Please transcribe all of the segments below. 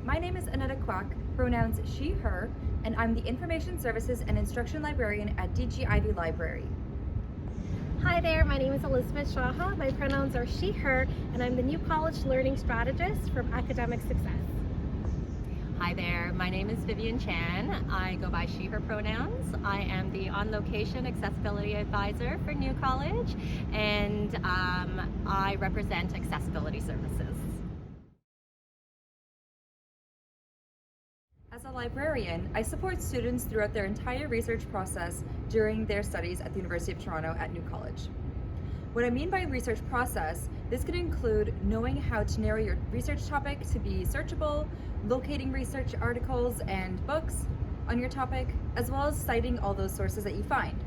My name is Anetta Quack, pronouns she, her, and I'm the Information Services and Instruction Librarian at DG Ivy Library. Hi there, my name is Elizabeth Shaha. My pronouns are she, her, and I'm the New College Learning Strategist from Academic Success. Hi there, my name is Vivian Chan. I go by she, her pronouns. I am the on-location accessibility advisor for New College, and I represent accessibility services. As a librarian, I support students throughout their entire research process during their studies at the University of Toronto at New College. What I mean by research process, this could include knowing how to narrow your research topic to be searchable, locating research articles and books on your topic, as well as citing all those sources that you find.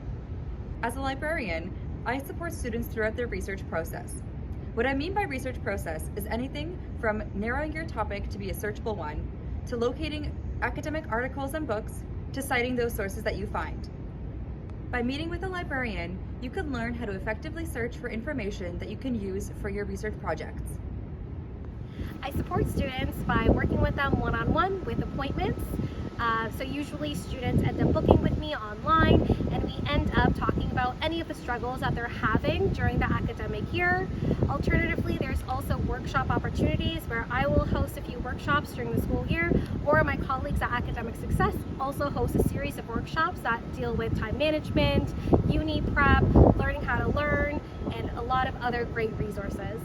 As a librarian, I support students throughout their research process. What I mean by research process is anything from narrowing your topic to be a searchable one, to locating academic articles and books, to citing those sources that you find. By meeting with a librarian, you can learn how to effectively search for information that you can use for your research projects. I support students by working with them one-on-one with appointments. So usually students end up booking with me online, and we end up talking about any of the struggles that they're having during the academic year. Alternatively, there's also workshop opportunities where I will host a few workshops during the school year, or my colleagues at Academic Success also host a series of workshops that deal with time management, uni prep, learning how to learn, and a lot of other great resources.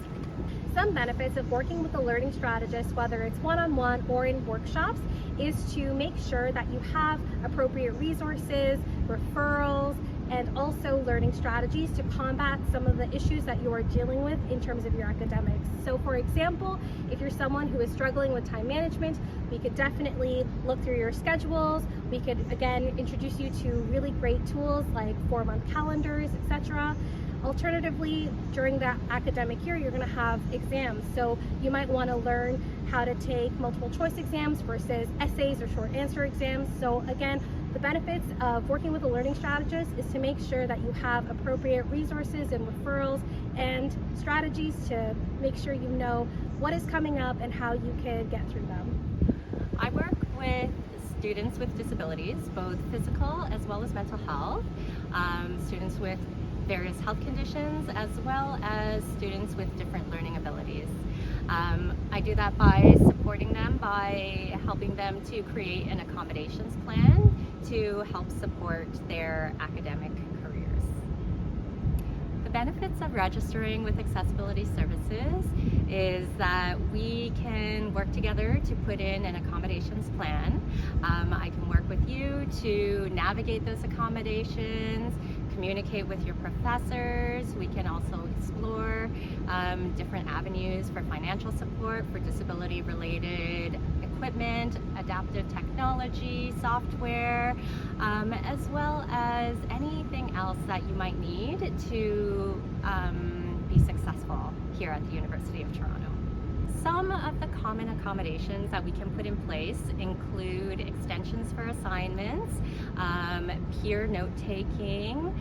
Some benefits of working with a learning strategist, whether it's one-on-one or in workshops, is to make sure that you have appropriate resources, referrals, and also learning strategies to combat some of the issues that you are dealing with in terms of your academics. So for example, if you're someone who is struggling with time management, we could definitely look through your schedules. We could, again, introduce you to really great tools like 4-month calendars, etc. Alternatively, during the academic year, you're going to have exams. So you might want to learn how to take multiple choice exams versus essays or short answer exams. So again, the benefits of working with a learning strategist is to make sure that you have appropriate resources and referrals and strategies to make sure you know what is coming up and how you can get through them. I work with students with disabilities, both physical as well as mental health, students with various health conditions, as well as students with different learning abilities. I do that by supporting them, by helping them to create an accommodations plan to help support their academic careers. The benefits of registering with Accessibility Services is that we can work together to put in an accommodations plan. I can work with you to navigate those accommodations, communicate with your professors. We can also explore different avenues for financial support for disability-related equipment, adaptive technology, software, as well as anything else that you might need to be successful here at the University of Toronto. Some of the common accommodations that we can put in place include extensions for assignments, peer note-taking,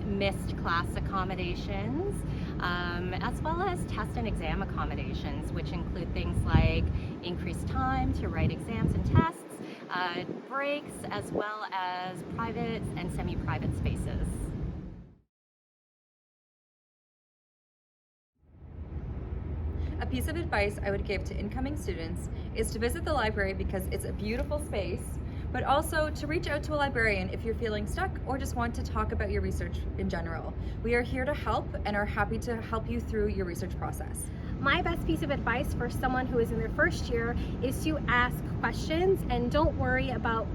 missed class accommodations, as well as test and exam accommodations, which include things like increased time to write exams and tests, breaks, as well as private and semi-private spaces. A piece of advice I would give to incoming students is to visit the library because it's a beautiful space, but also to reach out to a librarian if you're feeling stuck or just want to talk about your research in general. We are here to help and are happy to help you through your research process. My best piece of advice for someone who is in their first year is to ask questions, and don't worry about,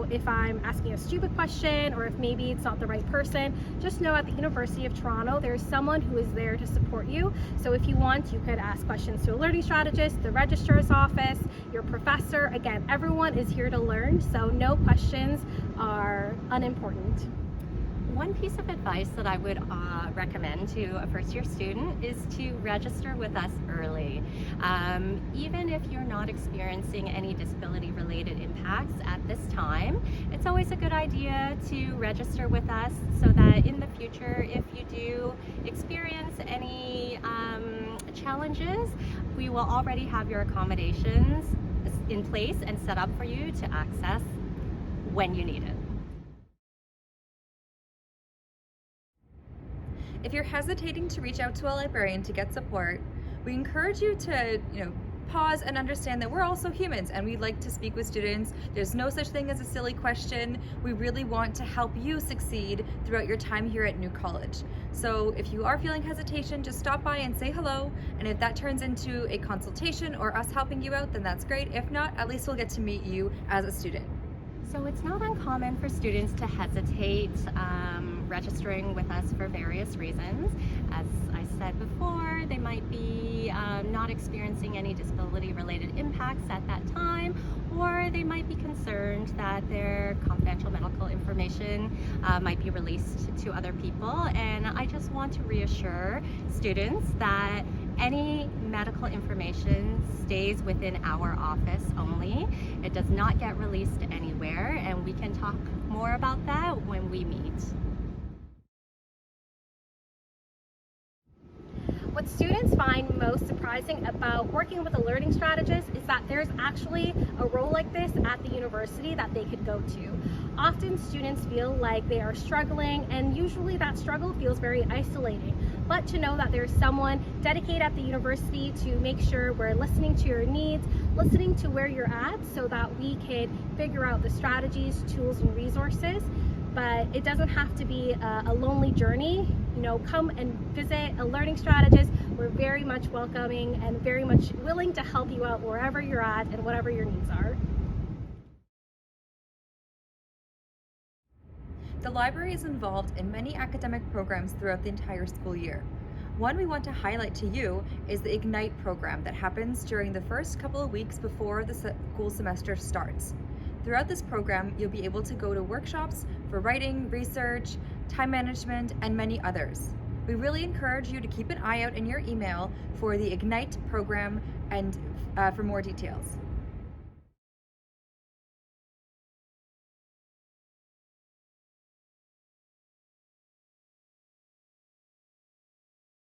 if I'm asking a stupid question or if maybe it's not the right person. Just know at the University of Toronto, there's someone who is there to support you. So if you want, you could ask questions to a learning strategist, the registrar's office, your professor. Again, everyone is here to learn, so no questions are unimportant. One piece of advice that I would recommend to a first-year student is to register with us early. Even if you're not experiencing any disability-related impacts at this time, it's always a good idea to register with us so that in the future, if you do experience any challenges, we will already have your accommodations in place and set up for you to access when you need it. If you're hesitating to reach out to a librarian to get support, we encourage you to, pause and understand that we're also humans and we like to speak with students. There's no such thing as a silly question. We really want to help you succeed throughout your time here at New College. So if you are feeling hesitation, just stop by and say hello. And if that turns into a consultation or us helping you out, then that's great. If not, at least we'll get to meet you as a student. So it's not uncommon for students to hesitate registering with us for various reasons. As I said before, they might be not experiencing any disability-related impacts at that time, or they might be concerned that their confidential medical information might be released to other people. And I just want to reassure students that any medical information stays within our office only. It does not get released anywhere, and we can talk more about that when we meet. What students find most surprising about working with a learning strategist is that there's actually a role like this at the university that they could go to. Often students feel like they are struggling, and usually that struggle feels very isolating. But to know that there's someone dedicated at the university to make sure we're listening to your needs, listening to where you're at, so that we can figure out the strategies, tools, and resources. But it doesn't have to be a lonely journey. Come and visit a learning strategist. We're very much welcoming and very much willing to help you out wherever you're at and whatever your needs are. The library is involved in many academic programs throughout the entire school year. One we want to highlight to you is the Ignite program that happens during the first couple of weeks before the school semester starts. Throughout this program, you'll be able to go to workshops for writing, research, time management, and many others. We really encourage you to keep an eye out in your email for the Ignite program and for more details.